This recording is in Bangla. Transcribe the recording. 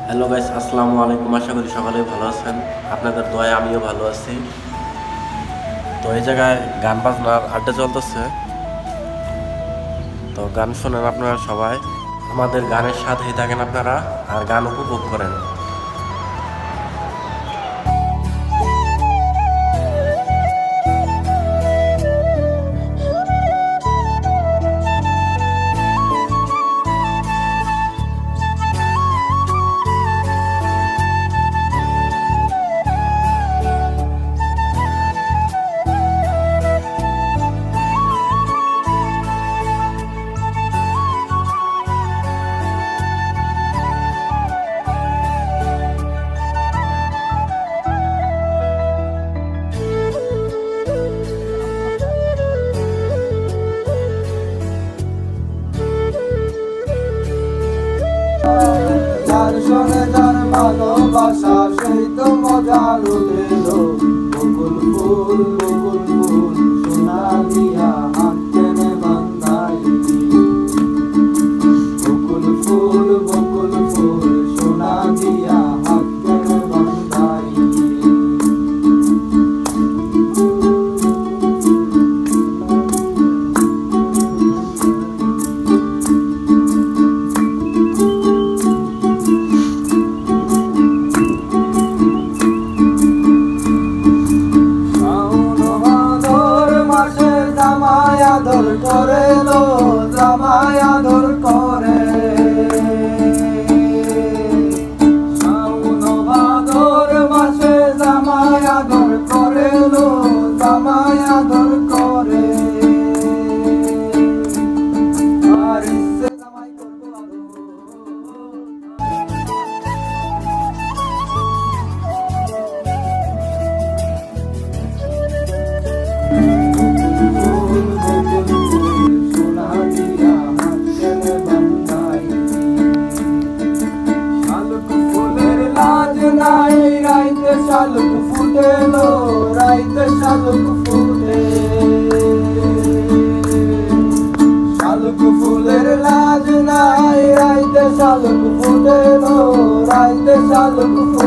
হ্যালো গাইস, আসসালামু আলাইকুম। আশা করি সকালে ভালো আছেন। আপনাদের দোয়ায় আমিও ভালো আছি। তো এই জায়গায় গান বাজনার আড্ডা চলতেছে, তো গান শোনেন আপনারা সবাই। আমাদের গানের সাথেই থাকেন আপনারা আর গান উপভোগ করেন। যার সনে যার ভালোবাসা সেই তো মজা লুটেলো। বকুল ফুল সোনা দিয়া হাত টেনে বান্ধাই। বকুল ফুল সোনা দিয়া হাত টেনে বান্ধাই। আদর করে লো জামাই আদর করে। শাওন ভাদর মাসে জামাই আদর করে লো জামাই আদর করে। আর ইচ্ছে জামাই করবো আদর। শালুক ফুটেলো রাইতে শালুক ফুটে। শালুক ফুলের লাজ নাই রাইতে শালুক ফুটেলো রাইতে শালুক ফুটে।